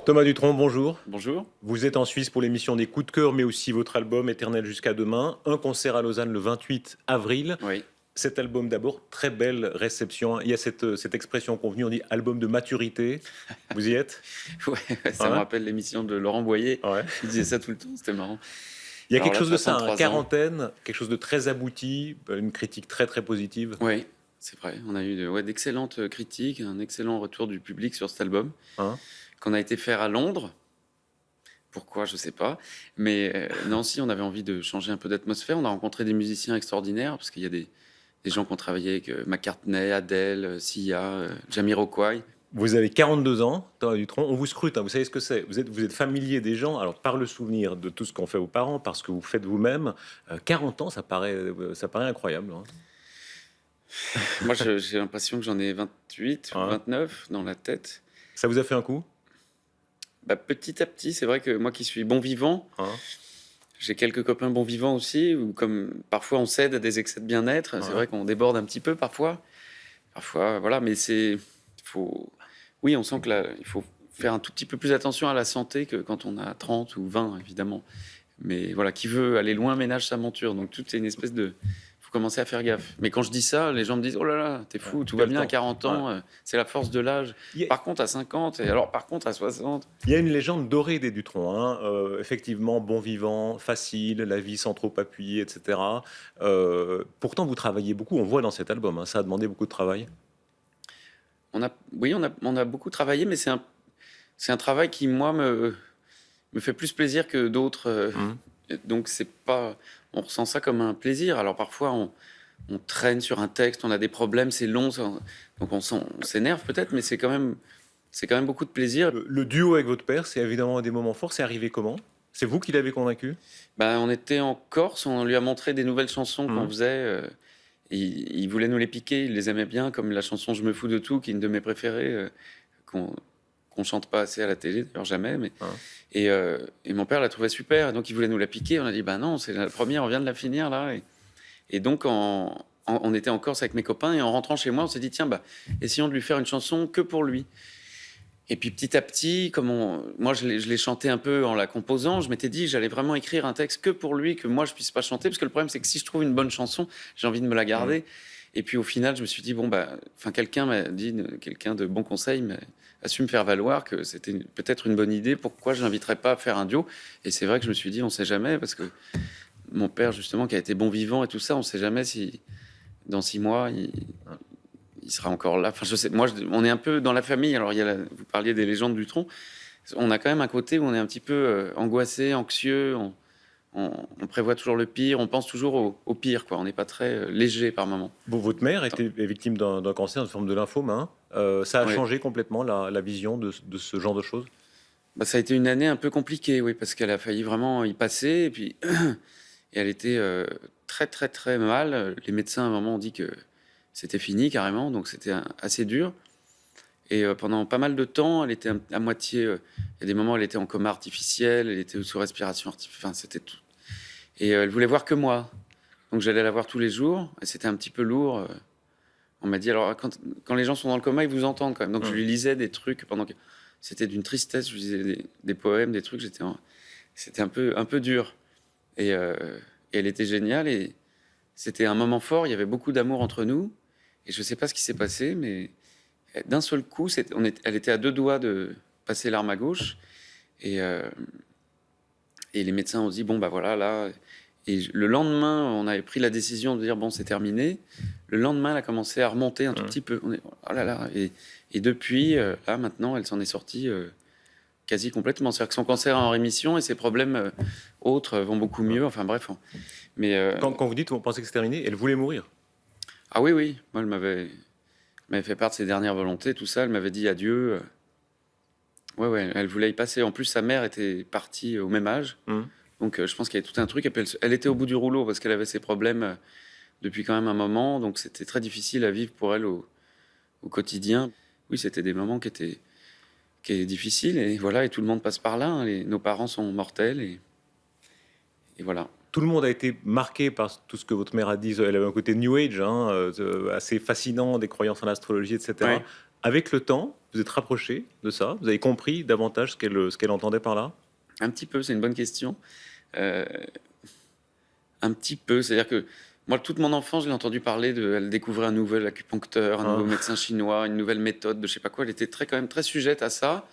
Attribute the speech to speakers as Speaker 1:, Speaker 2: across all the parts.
Speaker 1: Thomas Dutronc, bonjour.
Speaker 2: Bonjour.
Speaker 1: Vous êtes en Suisse pour l'émission des coups de cœur, mais aussi votre album Éternel jusqu'à demain. Un concert à Lausanne le 28 avril.
Speaker 2: Oui,
Speaker 1: Cet album d'abord, très belle réception. Il y a cette expression convenue, on dit album de maturité. Vous y êtes?
Speaker 2: ouais, ça me
Speaker 1: Ouais.
Speaker 2: rappelle l'émission de Laurent Boyer.
Speaker 1: Ouais.
Speaker 2: Il disait ça tout le temps, c'était marrant.
Speaker 1: Il y a
Speaker 2: Alors
Speaker 1: quelque
Speaker 2: là,
Speaker 1: chose de ça,
Speaker 2: 63 ans.
Speaker 1: quarantaine, quelque chose de très abouti, une critique très très positive.
Speaker 2: Oui, c'est vrai. On a eu d'excellentes critiques, un excellent retour du public sur cet album
Speaker 1: Hein.
Speaker 2: qu'on a été faire à Londres. Pourquoi, je sais pas. Mais Nancy, on avait envie de changer un peu d'atmosphère. On a rencontré des musiciens extraordinaires parce qu'il y a des gens qui ont travaillé avec McCartney, Adele, Sia, Jamiroquai.
Speaker 1: Vous avez 42 ans, Thomas Dutronc, on vous scrute, hein, vous savez ce que c'est. Vous êtes familier des gens, alors par le souvenir de tout ce qu'ont fait vos parents, par ce que vous faites vous-même. 40 ans, ça paraît incroyable. Hein.
Speaker 2: Moi, j'ai l'impression que j'en ai 28 ou
Speaker 1: Ouais.
Speaker 2: 29 dans la tête.
Speaker 1: Ça vous a fait un coup?
Speaker 2: Bah, petit à petit, c'est vrai que moi qui suis bon vivant,
Speaker 1: Hein.
Speaker 2: j'ai quelques copains bons vivants aussi, ou comme parfois on cède à des excès de bien-être. C'est
Speaker 1: Ouais.
Speaker 2: vrai qu'on déborde un petit peu parfois. Parfois, voilà, mais faut, oui, on sent que là, il faut faire un tout petit peu plus attention à la santé que quand on a 30 ou 20, évidemment. Mais voilà, qui veut aller loin ménage sa monture. Donc tout est une espèce de, faut commencer à faire gaffe. Mais quand je dis ça, les gens me disent, oh là là, t'es fou,
Speaker 1: Ouais.
Speaker 2: tout va
Speaker 1: Quel
Speaker 2: bien à
Speaker 1: temps.
Speaker 2: 40 ans, c'est la force de l'âge.
Speaker 1: Il y a-
Speaker 2: Par contre, à 50, et alors par contre à 60.
Speaker 1: Il y a une légende dorée des Dutronc, hein. Effectivement, bon vivant, facile, la vie sans trop appuyer, etc. Pourtant, vous travaillez beaucoup, on voit dans cet album, hein, ça a demandé beaucoup de travail.
Speaker 2: Oui, on a beaucoup travaillé, mais c'est un travail qui, moi, me fait plus plaisir que d'autres.
Speaker 1: Mmh.
Speaker 2: Donc, c'est pas, on ressent ça comme un plaisir. Alors, parfois, on traîne sur un texte, on a des problèmes, c'est long, donc on s'énerve peut-être, mais c'est quand même beaucoup de plaisir.
Speaker 1: Le duo avec votre père, c'est évidemment un des moments forts. C'est arrivé comment? C'est vous qui l'avez convaincu?
Speaker 2: Ben, on était en Corse, on lui a montré des nouvelles chansons qu'on
Speaker 1: Mmh.
Speaker 2: faisait. Et il voulait nous les piquer, il les aimait bien, comme la chanson Je me fous de tout, qui est une de mes préférées, qu'on chante pas assez à la télé, d'ailleurs jamais. Mais,
Speaker 1: Hein.
Speaker 2: et mon père la trouvait super, donc il voulait nous la piquer. On a dit, bah non, c'est la première, on vient de la finir là. Et donc, on était en Corse avec mes copains, et en rentrant chez moi, on s'est dit, tiens, bah, essayons de lui faire une chanson que pour lui. Et puis petit à petit, moi je l'ai chanté un peu en la composant, je m'étais dit que j'allais vraiment écrire un texte que pour lui, que moi je puisse pas chanter, parce que le problème c'est que si je trouve une bonne chanson, j'ai envie de me la garder. Et puis au final, je me suis dit, bon, bah, enfin, quelqu'un m'a dit, quelqu'un de bon conseil a su me faire valoir que c'était peut-être une bonne idée, pourquoi je l'inviterais pas à faire un duo. Et c'est vrai que je me suis dit, on sait jamais, parce que mon père, justement, qui a été bon vivant et tout ça, on sait jamais si dans 6 mois, il sera encore là. Enfin, je sais, on est un peu dans la famille. Alors, vous parliez des légendes du tronc. On a quand même un côté où on est un petit peu angoissé, anxieux. On prévoit toujours le pire. On pense toujours au pire, quoi. On n'est pas très léger par moment.
Speaker 1: Votre mère est victime d'un cancer, d'une forme de lymphome, hein. Ça a
Speaker 2: Ouais.
Speaker 1: changé complètement la vision de ce genre de choses.
Speaker 2: Bah, ça a été une année un peu compliquée, oui, parce qu'elle a failli vraiment y passer. Et puis, et elle était très, très, très mal. Les médecins, à un moment, ont dit que c'était fini carrément. Donc, c'était assez dur. Et pendant pas mal de temps, elle était à moitié. Il y a des moments, elle était en coma artificiel, elle était sous respiration artificielle. Enfin, c'était tout. Et elle voulait voir que moi. Donc j'allais la voir tous les jours. Et c'était un petit peu lourd. On m'a dit, alors, quand les gens sont dans le coma, ils vous entendent quand même. Donc je lui lisais des trucs pendant que. C'était d'une tristesse. Je lui lisais des poèmes, des trucs. C'était un peu dur. Et elle était géniale. Et c'était un moment fort. Il y avait beaucoup d'amour entre nous. Et je ne sais pas ce qui s'est passé, mais d'un seul coup, elle était à 2 doigts de passer l'arme à gauche. Et, et les médecins ont dit, bon, bah voilà, là. Et le lendemain, on avait pris la décision de dire, bon, c'est terminé. Le lendemain, elle a commencé à remonter un tout petit peu. Oh là là. Et depuis, là, maintenant, elle s'en est sortie quasi complètement. C'est-à-dire que son cancer est en rémission et ses problèmes autres vont beaucoup mieux. Enfin bref. Mais,
Speaker 1: Quand vous dites, vous pensez que c'est terminé, elle voulait mourir.
Speaker 2: ah oui, oui. Moi, elle m'avait fait part de ses dernières volontés, tout ça. Elle m'avait dit adieu. Ouais, ouais, elle voulait y passer. En plus, sa mère était partie au même âge.
Speaker 1: Hum.
Speaker 2: Donc, je pense qu'il y avait tout un truc. Et puis, elle était au bout du rouleau parce qu'elle avait ses problèmes depuis quand même un moment. Donc, c'était très difficile à vivre pour elle au quotidien. Oui, c'était des moments qui étaient difficiles. Et voilà, et tout le monde passe par là. Hein. Nos parents sont mortels. Et voilà.
Speaker 1: Tout le monde a été marqué par tout ce que votre mère a dit. Elle avait un côté New Age, hein, assez fascinant, des croyances en astrologie, etc.
Speaker 2: Ouais.
Speaker 1: Avec le temps, vous êtes rapproché de ça? Vous avez compris davantage ce qu'elle entendait par là?
Speaker 2: Un petit peu, c'est une bonne question. Euh, un petit peu, c'est-à-dire que moi, toute mon enfance, je l'ai entendu parler elle découvrait un nouvel acupuncteur, un nouveau
Speaker 1: Hein?
Speaker 2: médecin chinois, une nouvelle méthode de je sais pas quoi. Elle était quand même très sujette à ça.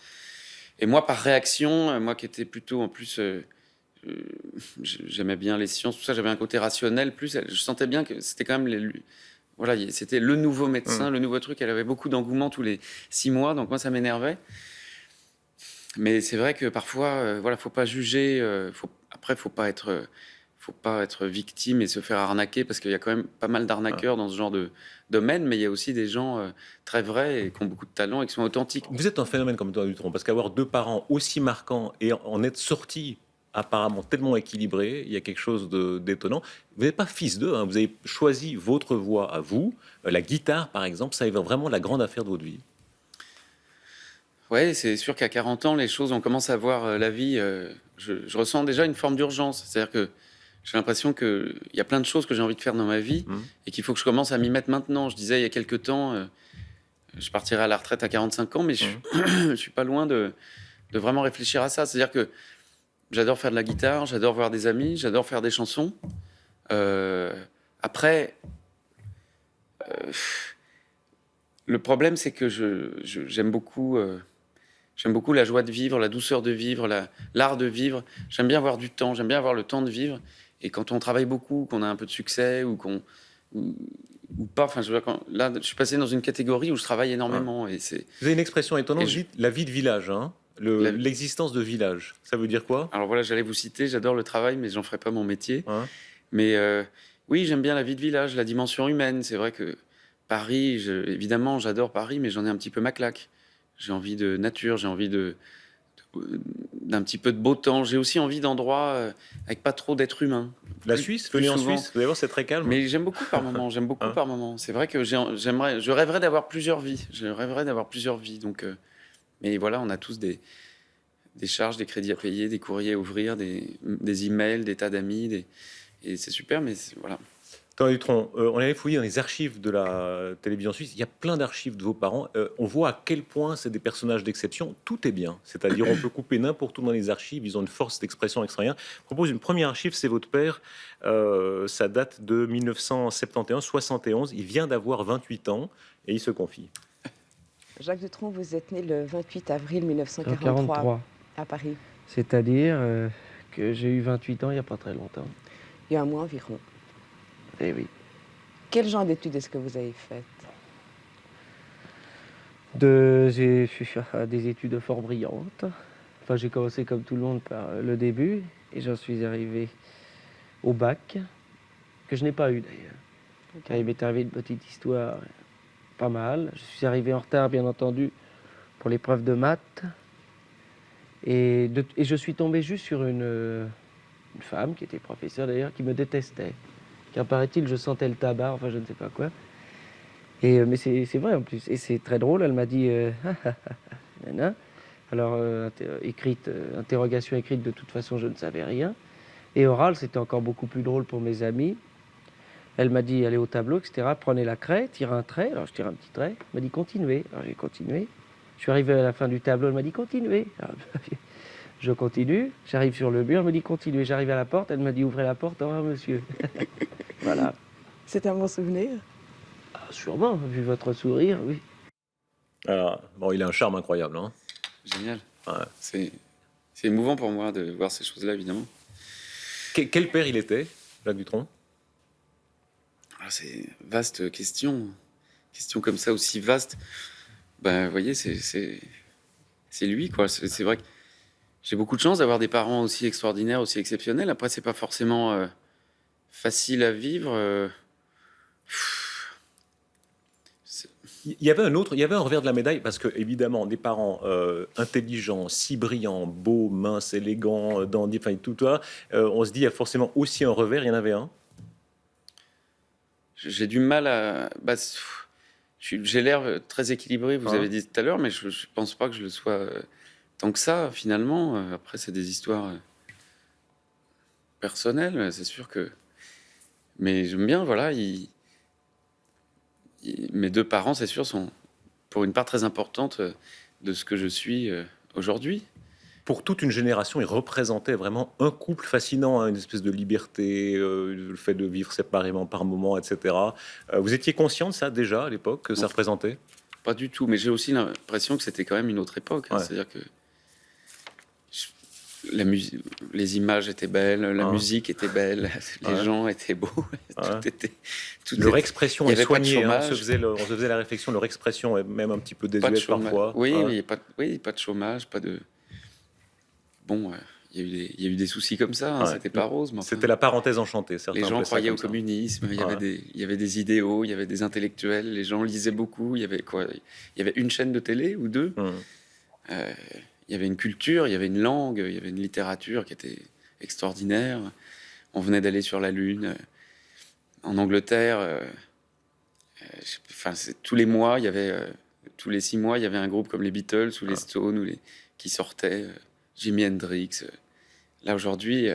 Speaker 2: Et moi, par réaction, moi qui étais plutôt en plus, euh, j'aimais bien les sciences, tout ça, j'avais un côté rationnel. Plus, je sentais bien que c'était quand même voilà, c'était le nouveau
Speaker 1: Mmh.
Speaker 2: médecin, le nouveau truc. Elle avait beaucoup d'engouement tous les 6 mois, donc moi, ça m'énervait. Mais c'est vrai que parfois, voilà, faut pas juger. Après, faut pas être victime et se faire arnaquer parce qu'il y a quand même pas mal
Speaker 1: Hein.
Speaker 2: d'arnaqueurs dans ce genre de domaine. Mais il y a aussi des gens très vrais et qui ont beaucoup de talent et qui sont authentiques.
Speaker 1: Vous êtes un phénomène comme Antoine Dutronc, parce qu'avoir 2 parents aussi marquants et en être sortis apparemment tellement équilibrés, il y a quelque chose d'étonnant. Vous n'êtes pas fils d'eux, hein, vous avez choisi votre voie à vous. La guitare, par exemple, ça est vraiment la grande affaire de votre vie.
Speaker 2: Ouais, c'est sûr qu'à 40 ans, les choses, on commence à voir la vie. Je ressens déjà une forme d'urgence. C'est-à-dire que j'ai l'impression qu'il y a plein de choses que j'ai envie de faire dans ma vie
Speaker 1: Mmh.
Speaker 2: et qu'il faut que je commence à m'y mettre maintenant. Je disais il y a quelques temps, je partirai à la retraite à 45 ans, mais
Speaker 1: Mmh.
Speaker 2: je suis pas loin de vraiment réfléchir à ça. C'est-à-dire que j'adore faire de la guitare, j'adore voir des amis, j'adore faire des chansons. Euh, Après, le problème, c'est que j'aime beaucoup la joie de vivre, la douceur de vivre, l'art de vivre. J'aime bien avoir du temps, j'aime bien avoir le temps de vivre. Et quand on travaille beaucoup, qu'on a un peu de succès ou, ou pas, enfin, là, je suis passé dans une catégorie où je travaille
Speaker 1: Hein.
Speaker 2: énormément
Speaker 1: Vous avez une expression
Speaker 2: et
Speaker 1: étonnante, vous
Speaker 2: je,
Speaker 1: dites la vie de village, hein,
Speaker 2: la-
Speaker 1: l'existence de village. Ça veut dire quoi?
Speaker 2: alors voilà, j'allais vous citer, j'adore le travail, mais j'en ferai pas mon métier.
Speaker 1: Hein?
Speaker 2: Mais oui, j'aime bien la vie de village, la dimension humaine. C'est vrai que Paris, évidemment, j'adore Paris, mais j'en ai un petit peu ma claque. J'ai envie de nature, j'ai envie d'un petit peu de beau temps. J'ai aussi envie d'endroits avec pas trop d'êtres humains.
Speaker 1: La Suisse,
Speaker 2: Plus
Speaker 1: venez en
Speaker 2: souvent.
Speaker 1: Suisse, vous allez voir, c'est très calme.
Speaker 2: Mais j'aime beaucoup par moment. J'aime beaucoup
Speaker 1: Hein?
Speaker 2: par moment. C'est vrai que je rêverais d'avoir plusieurs vies. Je rêverais d'avoir plusieurs vies. Donc, mais voilà, on a tous des charges, des crédits à payer, des courriers à ouvrir, des emails, des tas d'amis. Et c'est super, mais voilà.
Speaker 1: Thomas Dutronc, on allait fouiller dans les archives de la télévision suisse. Il y a plein d'archives de vos parents. On voit à quel point c'est des personnages d'exception. Tout est bien. C'est-à-dire, on peut couper n'importe où dans les archives. Ils ont une force d'expression extraordinaire. Je propose une première archive, c'est votre père. Ça date de 1971, 71. Il vient d'avoir 28 ans et il se confie.
Speaker 3: Jacques Dutronc, vous êtes né le 28 avril 1943
Speaker 4: 1943.
Speaker 3: à Paris,
Speaker 4: C'est-à-dire que j'ai eu 28 ans il n'y a pas très longtemps.
Speaker 3: il y a un mois environ.
Speaker 4: Eh oui.
Speaker 3: Quel genre d'études est-ce que vous avez faites?
Speaker 4: J'ai fait des études fort brillantes. Enfin, j'ai commencé comme tout le monde par le début et j'en suis arrivé au bac, que je n'ai pas eu d'ailleurs. Car il m'est arrivé une petite histoire pas mal. Je suis arrivé en retard, bien entendu, pour l'épreuve de maths. Et je suis tombé juste sur une femme qui était professeure d'ailleurs, qui me détestait. Car paraît-il, je sentais le tabac, enfin je ne sais pas quoi. Mais c'est vrai en plus. Et c'est très drôle, elle m'a dit nana. Alors, interrogation écrite, de toute façon, je ne savais rien. Et orale, c'était encore beaucoup plus drôle pour mes amis. Elle m'a dit, allez au tableau, etc. Prenez la craie, tirez un trait. Alors, je tire un petit trait. Elle m'a dit, continuez. Alors, j'ai continué. Je suis arrivé à la fin du tableau, elle m'a dit, continuez. Alors, je continue. J'arrive sur le mur, elle me dit, continuez. J'arrive à la porte, elle m'a dit, ouvrez la porte. Au revoir, monsieur. Voilà.
Speaker 3: C'est un bon souvenir.
Speaker 4: Ah, sûrement, vu votre sourire, oui.
Speaker 1: Alors, bon, il a un charme incroyable. Hein.
Speaker 2: Génial.
Speaker 1: Ouais.
Speaker 2: C'est émouvant pour moi de voir ces choses-là, évidemment.
Speaker 1: Quel père il était, Jacques Dutronc?
Speaker 2: Alors, c'est vaste question. Question comme ça aussi vaste. Ben, vous voyez, c'est lui, quoi. C'est vrai que j'ai beaucoup de chance d'avoir des parents aussi extraordinaires, aussi exceptionnels. Après, c'est pas forcément facile à vivre.
Speaker 1: Il y avait il y avait un revers de la médaille parce que évidemment des parents intelligents, si brillants, beaux, minces, élégants, dandy, enfin tout ça, on se dit il y a forcément aussi un revers. Il y en avait un.
Speaker 2: J'ai du mal à. J'ai l'air très équilibré, vous
Speaker 1: Hein.
Speaker 2: avez dit tout à l'heure, mais je pense pas que je le sois tant que ça, finalement. Après, c'est des histoires personnelles, c'est sûr que. Mais j'aime bien, voilà. Mes deux parents, c'est sûr, sont pour une part très importante de ce que je suis aujourd'hui.
Speaker 1: Pour toute une génération, il représentait vraiment un couple fascinant, hein, une espèce de liberté, le fait de vivre séparément par moments, etc. Vous étiez conscient de ça déjà à l'époque, que ça
Speaker 2: Non.
Speaker 1: représentait?
Speaker 2: Pas du tout, mais j'ai aussi l'impression que c'était quand même une autre époque. Hein.
Speaker 1: Ouais.
Speaker 2: C'est-à-dire que la les images étaient belles, la
Speaker 1: Ouais.
Speaker 2: musique était belle, les
Speaker 1: Ouais.
Speaker 2: gens étaient beaux,
Speaker 1: Ouais.
Speaker 2: tout
Speaker 1: Leur
Speaker 2: était-
Speaker 1: expression
Speaker 2: il y
Speaker 1: est
Speaker 2: avait pas de
Speaker 1: soignée, hein. On se
Speaker 2: chômage.
Speaker 1: faisait on se faisait la réflexion, leur expression est même un petit peu
Speaker 2: pas de
Speaker 1: désuète
Speaker 2: chômage.
Speaker 1: parfois.
Speaker 2: Oui,
Speaker 1: Ouais.
Speaker 2: mais il y a pas, oui, pas de chômage, pas de. Bon, il y a eu des soucis comme ça. Hein,
Speaker 1: Ouais.
Speaker 2: c'était pas rose, mais enfin,
Speaker 1: C'était la parenthèse enchantée. Certains
Speaker 2: les gens
Speaker 1: appelaient ça
Speaker 2: croyaient au
Speaker 1: comme ça.
Speaker 2: communisme. Il y avait
Speaker 1: Ouais.
Speaker 2: il y avait des idéaux, il y avait des intellectuels. Les gens lisaient beaucoup. Il y avait quoi? Il y avait une chaîne de télé ou deux.
Speaker 1: Hum.
Speaker 2: Euh, il y avait une culture, il y avait une langue, il y avait une littérature qui était extraordinaire. On venait d'aller sur la Lune. En Angleterre, enfin, tous les mois, il y avait, tous les 6 mois, il y avait un groupe comme les Beatles ou les Stones qui sortaient, Jimi Hendrix. Là, aujourd'hui,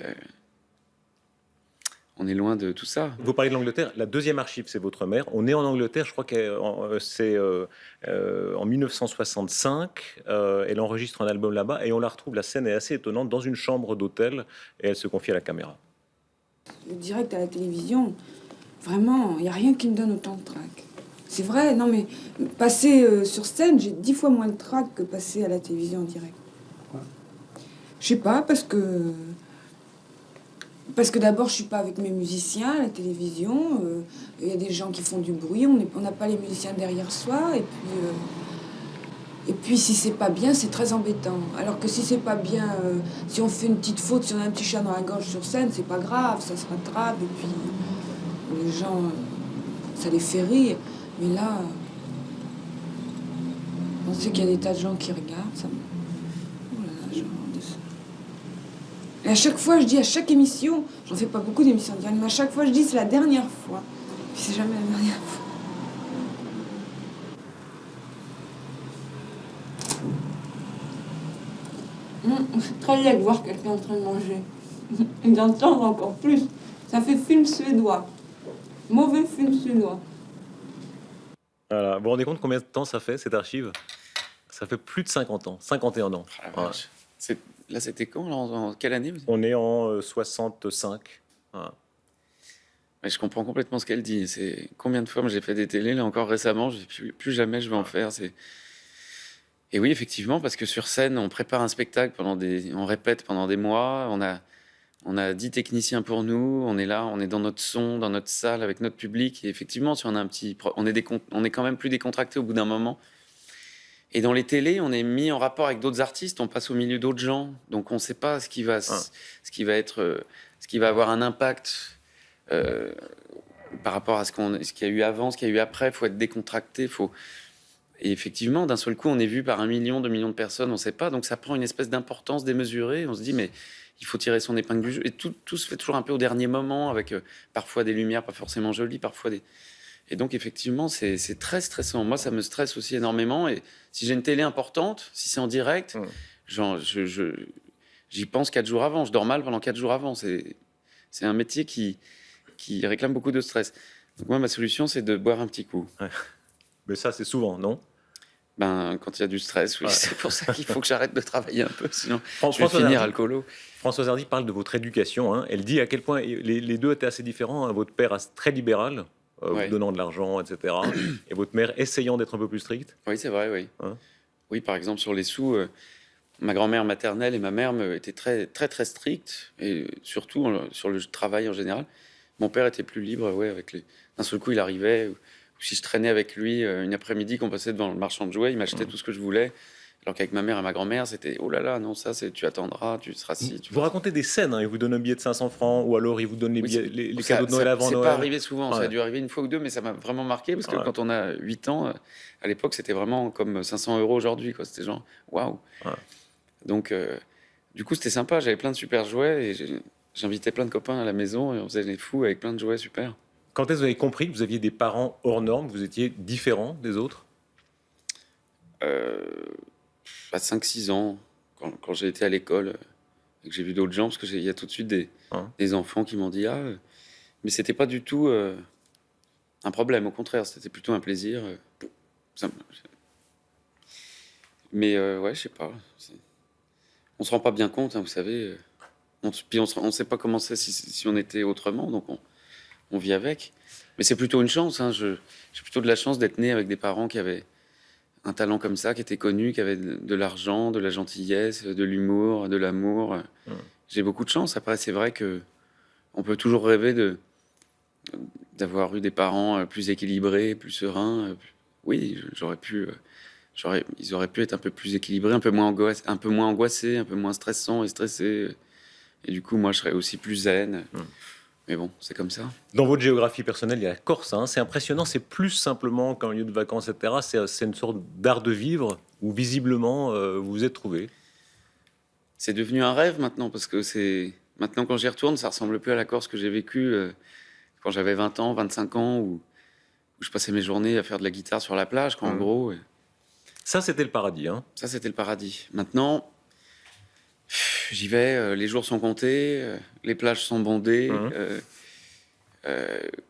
Speaker 2: on est loin de tout ça.
Speaker 1: Vous parlez de l'Angleterre. La deuxième archive, c'est votre mère. On est en Angleterre, je crois que c'est en 1965. Elle enregistre un album là-bas et on la retrouve. La scène est assez étonnante dans une chambre d'hôtel et elle se confie à la caméra.
Speaker 5: Le direct à la télévision, vraiment, il n'y a rien qui me donne autant de trac. C'est vrai, non mais passer sur scène, j'ai 10 fois moins de trac que passer à la télévision en direct. Je sais pas, parce que d'abord, je suis pas avec mes musiciens à la télévision. Il y a des gens qui font du bruit, on n'a pas les musiciens derrière soi. Et puis si c'est pas bien, c'est très embêtant. Alors que si c'est pas bien, si on fait une petite faute, si on a un petit chat dans la gorge sur scène, c'est pas grave, ça se rattrape. Et puis les gens, ça les fait rire. Mais là, on sait qu'il y a des tas de gens qui regardent. Ça me... Oh là là, genre de ça. Et à chaque fois, je dis à chaque émission, j'en fais pas beaucoup d'émissions de direct, mais à chaque fois, je dis c'est la dernière fois. Puis c'est jamais la dernière fois. C'est très laid de voir quelqu'un en train de manger. Et d'entendre encore plus. Ça fait film suédois. Mauvais film suédois.
Speaker 1: Voilà. Vous vous rendez compte combien de temps ça fait, cette archive? Ça fait plus de 50 ans, 51 ans.
Speaker 2: Ah, la vache. Là, c'était quand? Là, en quelle année?
Speaker 1: On est en 65. Voilà.
Speaker 2: Mais je comprends complètement ce qu'elle dit. C'est combien de fois moi, j'ai fait des télés, là encore récemment, je dis plus jamais je vais en faire. Et oui, effectivement, parce que sur scène, on prépare un spectacle on répète pendant des mois. On a 10 techniciens pour nous. On est là, on est dans notre son, dans notre salle, avec notre public. Et effectivement, si on a on est quand même plus décontracté au bout d'un moment. Et dans les télés, on est mis en rapport avec d'autres artistes. On passe au milieu d'autres gens, donc on ne sait pas ce qui va avoir un impact par rapport à ce qu'il y a eu avant, ce qu'il y a eu après. Il faut être décontracté. Et effectivement, d'un seul coup, on est vu par 1 million, 2 millions de personnes, on ne sait pas. Donc ça prend une espèce d'importance démesurée. On se dit, mais il faut tirer son épingle du jeu. Et tout se fait toujours un peu au dernier moment, avec parfois des lumières pas forcément jolies, parfois des... Et donc, effectivement, c'est très stressant. Moi, ça me stresse aussi énormément. Et si j'ai une télé importante, si c'est en direct, j'y pense 4 jours avant. Je dors mal pendant 4 jours avant. C'est un métier qui réclame beaucoup de stress. Donc moi, ma solution, c'est de boire un petit coup.
Speaker 1: Ouais. Mais ça, c'est souvent, non?
Speaker 2: Quand il y a du stress, oui.
Speaker 1: Ouais.
Speaker 2: C'est pour ça qu'il faut que j'arrête de travailler un peu. Sinon, je vais
Speaker 1: Françoise
Speaker 2: finir
Speaker 1: Hardy,
Speaker 2: alcoolo.
Speaker 1: Françoise Hardy parle de votre éducation. Hein. Elle dit à quel point les deux étaient assez différents. Hein. Votre père très libéral,
Speaker 2: Ouais.
Speaker 1: vous donnant de l'argent, etc. Et votre mère essayant d'être un peu plus stricte.
Speaker 2: Oui, c'est vrai, oui.
Speaker 1: Hein?
Speaker 2: Oui, par exemple, sur les sous, ma grand-mère maternelle et ma mère étaient très, très, très strictes. Et surtout sur le travail en général. Mon père était plus libre, ouais, d'un seul coup, il arrivait... Ou si je traînais avec lui une après-midi qu'on passait devant le marchand de jouets, il m'achetait tout ce que je voulais. Alors qu'avec ma mère et ma grand-mère, c'était oh là là, non, ça, tu attendras, tu seras ci.
Speaker 1: Vous racontez des scènes. Hein. Il vous donne un billet de 500 francs ou alors il vous donne les,
Speaker 2: Oui,
Speaker 1: billets, les cadeaux de Noël avant
Speaker 2: c'est
Speaker 1: Noël.
Speaker 2: pas arrivé souvent, ça a
Speaker 1: Ouais.
Speaker 2: dû arriver une fois ou deux, mais ça m'a vraiment marqué parce que
Speaker 1: Ouais.
Speaker 2: quand on a 8 ans, à l'époque, c'était vraiment comme 500 € aujourd'hui, quoi. C'était genre waouh.
Speaker 1: Ouais.
Speaker 2: Donc, du coup, c'était sympa. J'avais plein de super jouets et j'invitais plein de copains à la maison et on faisait les fous avec plein de jouets super.
Speaker 1: Quand est-ce que vous avez compris que vous aviez des parents hors normes, que vous étiez différent des autres?
Speaker 2: À 5-6 ans, quand j'ai été à l'école et que j'ai vu d'autres gens, parce qu'il y a tout de suite des enfants qui m'ont dit « Ah, mais c'était pas du tout un problème, au contraire, c'était plutôt un plaisir. Ça me- Mais ouais, je sais pas. On se rend pas bien compte, hein, vous savez. Puis on sait pas comment c'est si on était autrement, donc on vit avec. Mais c'est plutôt une chance. Hein, j'ai plutôt de la chance d'être né avec des parents qui avaient un talent comme ça, qui étaient connus, qui avaient de l'argent, de la gentillesse, de l'humour, de l'amour. J'ai beaucoup de chance. Après, c'est vrai que on peut toujours rêver d'avoir eu des parents plus équilibrés, plus sereins. Oui, ils auraient pu être un peu plus équilibrés, un peu moins angoissés, un peu moins stressants et stressés. Et du coup, moi, je serais aussi plus zen. Mais bon, c'est comme ça.
Speaker 1: Dans votre géographie personnelle, il y a la Corse, hein, c'est impressionnant, c'est plus simplement qu'un lieu de vacances, etc. C'est une sorte d'art de vivre où visiblement vous vous êtes trouvé.
Speaker 2: C'est devenu un rêve maintenant, parce que maintenant, quand j'y retourne, ça ressemble plus à la Corse que j'ai vécue quand j'avais 20 ans, 25 ans, où je passais mes journées à faire de la guitare sur la plage, en gros.
Speaker 1: Ça, c'était le paradis. Hein.
Speaker 2: Ça, c'était le paradis. Maintenant, j'y vais, les jours sont comptés, les plages sont bondées.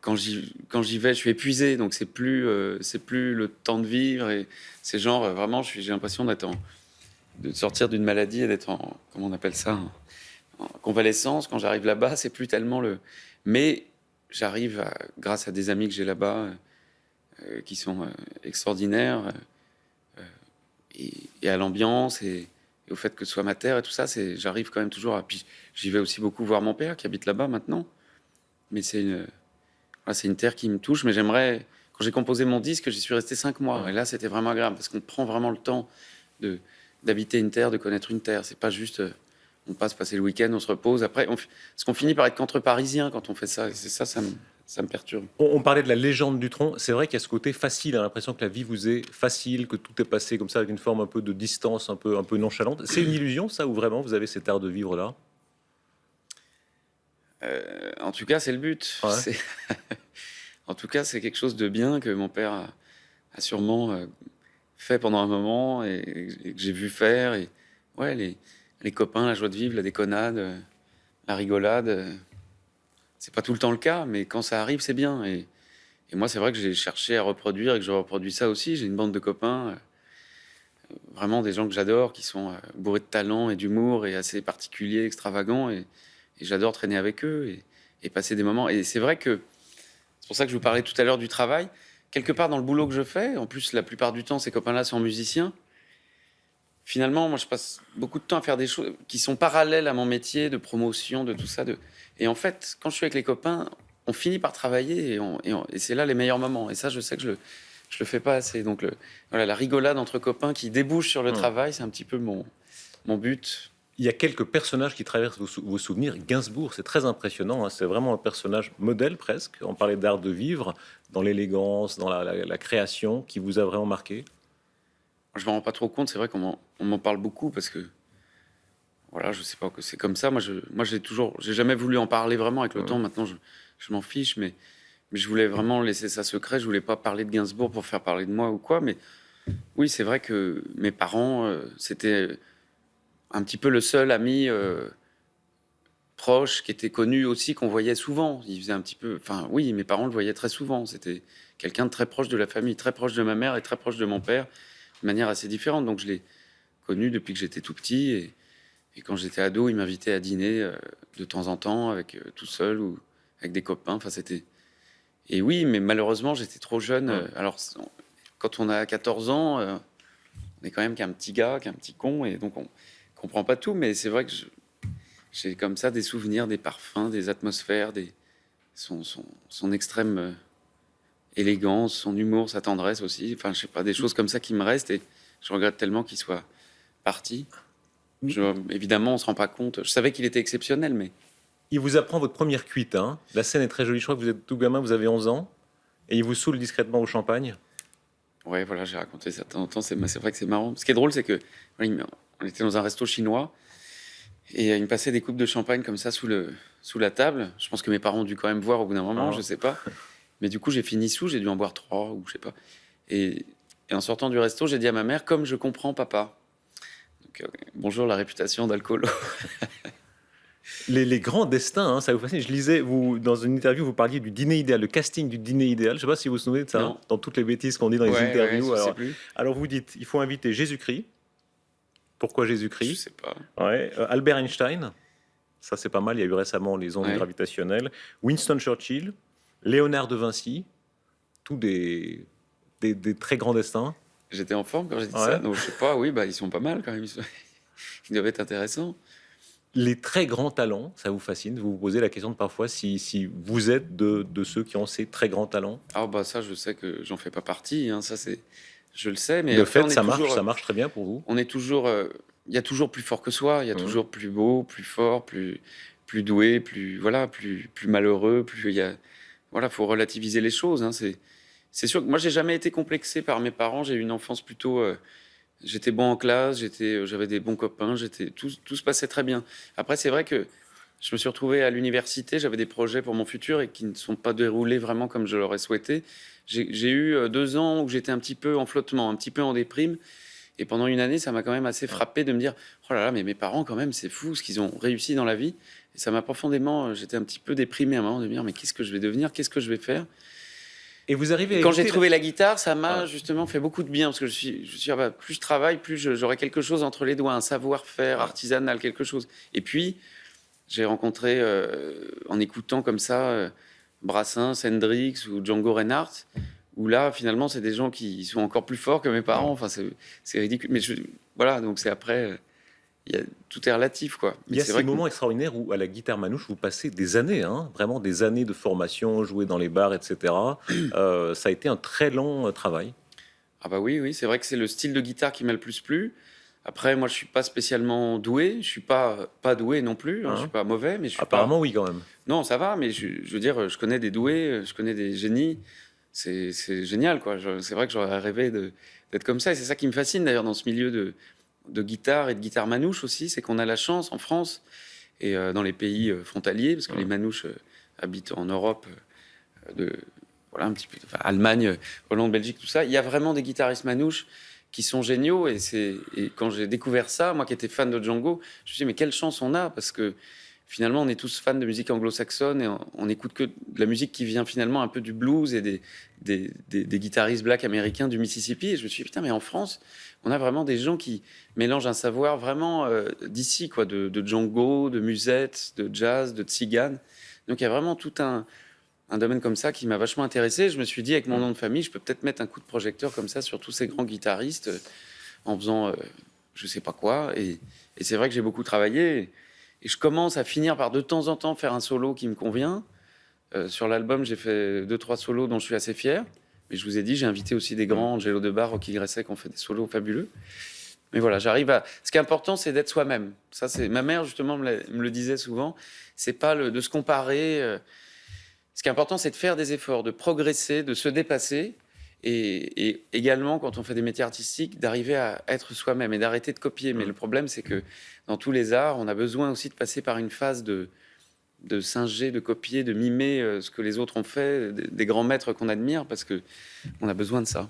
Speaker 2: Quand j'y vais, je suis épuisé, donc c'est plus le temps de vivre. Et c'est genre, vraiment, j'ai l'impression de sortir d'une maladie et d'être en, comment on appelle ça, en convalescence. Quand j'arrive là-bas, c'est plus tellement le... Mais j'arrive, grâce à des amis que j'ai là-bas, qui sont extraordinaires, et à l'ambiance, et au fait que ce soit ma terre et tout ça, j'arrive quand même toujours à... Puis j'y vais aussi beaucoup voir mon père, qui habite là-bas maintenant. Mais c'est une terre qui me touche. Mais j'aimerais... Quand j'ai composé mon disque, j'y suis resté 5 mois. Et là, c'était vraiment agréable, parce qu'on prend vraiment le temps d'habiter une terre, de connaître une terre. C'est pas juste... on passe passer le week-end, on se repose. Après, parce qu'on finit par être qu'entre Parisiens quand on fait ça. Et c'est ça me perturbe.
Speaker 1: On parlait de la légende du tronc. C'est vrai qu'il y a ce côté facile. On a l'impression que la vie vous est facile, que tout est passé comme ça, avec une forme un peu de distance, un peu nonchalante. C'est une illusion, ça, ou vraiment vous avez cet art de vivre là?
Speaker 2: En tout cas, c'est le but.
Speaker 1: Ouais.
Speaker 2: En tout cas, c'est quelque chose de bien que mon père a sûrement fait pendant un moment et que j'ai vu faire. Et ouais, les copains, la joie de vivre, la déconnade, la rigolade, c'est pas tout le temps le cas, mais quand ça arrive, c'est bien. Et moi, c'est vrai que j'ai cherché à reproduire et que je reproduis ça aussi. J'ai une bande de copains, vraiment des gens que j'adore, qui sont bourrés de talent et d'humour et assez particuliers, extravagants. Et j'adore traîner avec eux et passer des moments. Et c'est vrai que c'est pour ça que je vous parlais tout à l'heure du travail. Quelque part dans le boulot que je fais, en plus la plupart du temps ces copains-là sont musiciens. Finalement, moi je passe beaucoup de temps à faire des choses qui sont parallèles à mon métier de promotion, de tout ça. Et en fait, quand je suis avec les copains, on finit par travailler et c'est là les meilleurs moments. Et ça, je sais que je le fais pas assez. Donc voilà, la rigolade entre copains qui débouche sur le travail, c'est un petit peu mon but.
Speaker 1: Il y a quelques personnages qui traversent vos souvenirs. Gainsbourg, c'est très impressionnant. Hein. C'est vraiment un personnage modèle presque. On parlait d'art de vivre, dans l'élégance, dans la création, qui vous a vraiment marqué.
Speaker 2: Je m'en rends pas trop compte. C'est vrai qu'on m'en parle beaucoup parce que voilà, je sais pas que c'est comme ça. Moi, j'ai jamais voulu en parler vraiment. Avec le temps, maintenant, je m'en fiche, mais je voulais vraiment laisser ça secret. Je voulais pas parler de Gainsbourg pour faire parler de moi ou quoi. Mais oui, c'est vrai que mes parents, c'était un petit peu le seul ami proche qui était connu aussi, qu'on voyait souvent. Il faisait un petit peu... Enfin, oui, mes parents le voyaient très souvent. C'était quelqu'un de très proche de la famille, très proche de ma mère et très proche de mon père, de manière assez différente. Donc, je l'ai connu depuis que j'étais tout petit. Et quand j'étais ado, il m'invitait à dîner de temps en temps, tout seul ou avec des copains. Enfin, c'était... Et oui, mais malheureusement, j'étais trop jeune. Alors, quand on a 14 ans, on est quand même qu'un petit gars, qu'un petit con. Et donc, on comprend pas tout. Mais c'est vrai que j'ai comme ça des souvenirs, des parfums, des atmosphères, son extrême élégance, son humour, sa tendresse aussi. Enfin, je sais pas, des choses comme ça qui me restent. Et je regrette tellement qu'il soit parti. Évidemment, on se rend pas compte. Je savais qu'il était exceptionnel, mais...
Speaker 1: Il vous apprend votre première cuite. Hein. La scène est très jolie. Je crois que vous êtes tout gamin, vous avez 11 ans. Et il vous saoule discrètement au champagne.
Speaker 2: Ouais, voilà, j'ai raconté ça de temps en temps. C'est vrai que c'est marrant. Ce qui est drôle, c'est que on était dans un resto chinois et il me passait des coupes de champagne comme ça sous la table. Je pense que mes parents ont dû quand même voir au bout d'un moment, je sais pas. Mais du coup, j'ai fini sous, j'ai dû en boire 3 ou je sais pas. Et en sortant du resto, j'ai dit à ma mère, comme je comprends papa. Donc, bonjour la réputation d'alcoolo.
Speaker 1: Les grands destins, hein, ça vous fascine. Je lisais, dans une interview, vous parliez du dîner idéal, le casting du dîner idéal. Je ne sais pas si vous vous souvenez de ça,
Speaker 2: Non.
Speaker 1: dans toutes les bêtises qu'on dit dans les interviews.
Speaker 2: Ouais, je sais plus.
Speaker 1: Alors vous dites, il faut inviter Jésus-Christ, Pourquoi
Speaker 2: Je
Speaker 1: Jésus-Christ?
Speaker 2: sais pas.
Speaker 1: Ouais. Albert Einstein, ça c'est pas mal, il y a eu récemment les ondes
Speaker 2: Ouais.
Speaker 1: gravitationnelles. Winston Churchill, Léonard de Vinci, tous des très grands destins.
Speaker 2: J'étais en forme quand j'ai dit
Speaker 1: Ouais.
Speaker 2: ça. Donc, je sais pas, oui, bah, ils sont pas mal quand même. Ils doivent être intéressants.
Speaker 1: Les très grands talents, ça vous fascine? Vous vous posez la question de parfois si vous êtes de ceux qui ont ces très grands talents?
Speaker 2: Ah, bah, ça, je sais que j'en fais pas partie. Hein. Ça, c'est. Je le sais, mais
Speaker 1: De
Speaker 2: après,
Speaker 1: fait, ça marche très bien pour vous.
Speaker 2: on est toujours. Il y a toujours plus fort que soi. Il y a
Speaker 1: Mhm.
Speaker 2: toujours plus beau, plus fort, plus doué, voilà, plus malheureux. Plus il y a. Voilà, faut relativiser les choses. Hein. C'est sûr que moi, j'ai jamais été complexé par mes parents. J'ai eu une enfance plutôt. J'étais bon en classe, j'avais des bons copains, tout se passait très bien. Après, c'est vrai que je me suis retrouvé à l'université, j'avais des projets pour mon futur et qui ne sont pas déroulés vraiment comme je l'aurais souhaité. J'ai eu 2 ans où j'étais un petit peu en flottement, un petit peu en déprime. Et pendant une année, ça m'a quand même assez frappé de me dire, oh là là, mais mes parents, quand même, c'est fou ce qu'ils ont réussi dans la vie. Et ça m'a profondément, j'étais un petit peu déprimé à un moment de me dire, mais qu'est-ce que je vais devenir, qu'est-ce que je vais faire?
Speaker 1: Et vous arrivez à
Speaker 2: Quand j'ai
Speaker 1: éviter
Speaker 2: trouvé la guitare, ça m'a
Speaker 1: Ouais.
Speaker 2: justement fait beaucoup de bien parce que ah bah, plus je travaille, plus j'aurai quelque chose entre les doigts, un savoir-faire
Speaker 1: Ouais.
Speaker 2: artisanal, quelque chose. Et puis, j'ai rencontré, en écoutant comme ça, Brassens, Hendrix ou Django Reinhardt, où là, finalement, c'est des gens qui sont encore plus forts que mes parents. Enfin, c'est ridicule. Mais voilà, donc c'est après, tout est relatif, quoi.
Speaker 1: Il
Speaker 2: Mais
Speaker 1: y a
Speaker 2: c'est
Speaker 1: ces
Speaker 2: vrai que
Speaker 1: moments extraordinaires où, à la guitare manouche, vous passez des années, hein, vraiment des années de formation, jouer dans les bars, etc. Ça a été un très long travail.
Speaker 2: ah bah oui, oui, c'est vrai que c'est le style de guitare qui m'a le plus plu. Après, moi, je suis pas spécialement doué. Je suis pas doué non plus. Hein, je suis
Speaker 1: Hein.
Speaker 2: pas mauvais, mais je suis
Speaker 1: Apparemment, oui, quand même.
Speaker 2: Non, ça va, mais je veux dire, je connais des doués, je connais des génies. C'est génial, quoi. C'est vrai que j'aurais rêvé d'être comme ça. Et c'est ça qui me fascine, d'ailleurs, dans ce milieu de guitare et de guitare manouche aussi, c'est qu'on a la chance en France et dans les pays frontaliers, parce que les manouches habitent en Europe, voilà, un petit peu, enfin, Allemagne, Hollande, Belgique, tout ça. Il y a vraiment des guitaristes manouches qui sont géniaux. Et quand j'ai découvert ça, moi qui étais fan de Django, je me suis dit, mais quelle chance on a, parce que finalement, on est tous fans de musique anglo-saxonne et on écoute que de la musique qui vient finalement un peu du blues et des guitaristes black américains du Mississippi. Et je me suis dit, putain, mais en France, on a vraiment des gens qui mélangent un savoir vraiment d'ici, quoi, de Django, de musette, de jazz, de tzigane. Donc il y a vraiment tout un domaine comme ça qui m'a vachement intéressé. Je me suis dit, avec mon nom de famille, je peux peut-être mettre un coup de projecteur comme ça sur tous ces grands guitaristes en faisant je sais pas quoi. Et c'est vrai que j'ai beaucoup travaillé. Et je commence à finir par de temps en temps faire un solo qui me convient. Sur l'album, j'ai fait 2-3 solos dont je suis assez fier. Mais je vous ai dit, j'ai invité aussi des grands, Angelo Debar, Rocky Gresset, qui ont fait des solos fabuleux. Mais voilà, j'arrive à. Ce qui est important, c'est d'être soi-même. Ça, c'est ma mère justement me le disait souvent. C'est pas de se comparer. Ce qui est important, c'est de faire des efforts, de progresser, de se dépasser. Et également, quand on fait des métiers artistiques, d'arriver à être soi-même et d'arrêter de copier. Mais le problème, c'est que dans tous les arts, on a besoin aussi de passer par une phase de singer, de copier, de mimer ce que les autres ont fait, des grands maîtres qu'on admire, parce que on a besoin de ça.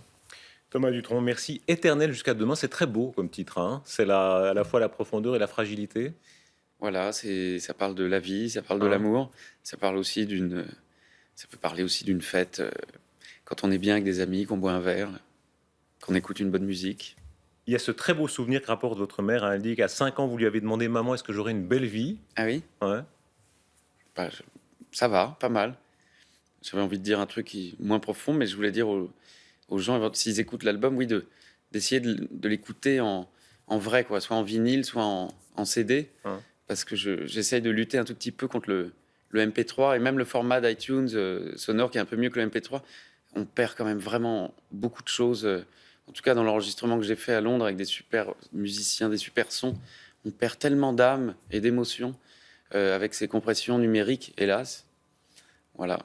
Speaker 1: Thomas Dutronc, merci. Éternel jusqu'à demain, c'est très beau comme titre. Hein. C'est à la fois la profondeur et la fragilité.
Speaker 2: Voilà, ça parle de la vie, ça parle de
Speaker 1: Ouais.
Speaker 2: l'amour, ça peut parler aussi d'une fête, quand on est bien avec des amis, qu'on boit un verre, qu'on écoute une bonne musique.
Speaker 1: Il y a ce très beau souvenir que rapporte votre mère. Hein. Elle dit qu'à 5 ans, vous lui avez demandé, maman, est-ce que j'aurai une belle vie?
Speaker 2: Ah oui?
Speaker 1: Ouais.
Speaker 2: Bah, ça va, pas mal. J'avais envie de dire un truc moins profond, mais je voulais dire aux gens, s'ils écoutent l'album, oui, d'essayer de l'écouter en vrai, quoi, soit en vinyle, soit en CD,
Speaker 1: Ouais.
Speaker 2: parce que j'essaye de lutter un tout petit peu contre le MP3 et même le format d'iTunes sonore qui est un peu mieux que le MP3. On perd quand même vraiment beaucoup de choses. En tout cas, dans l'enregistrement que j'ai fait à Londres avec des super musiciens, des super sons, on perd tellement d'âme et d'émotion avec ces compressions numériques, hélas. Voilà.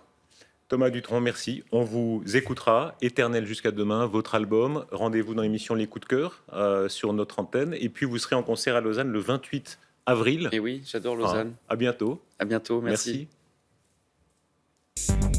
Speaker 1: Thomas Dutronc, merci. On vous écoutera. Éternel jusqu'à demain, votre album. Rendez-vous dans l'émission Les Coups de cœur sur notre antenne. Et puis, vous serez en concert à Lausanne le 28 avril.
Speaker 2: Et oui, j'adore Lausanne.
Speaker 1: À bientôt.
Speaker 2: À bientôt, merci.
Speaker 1: Merci.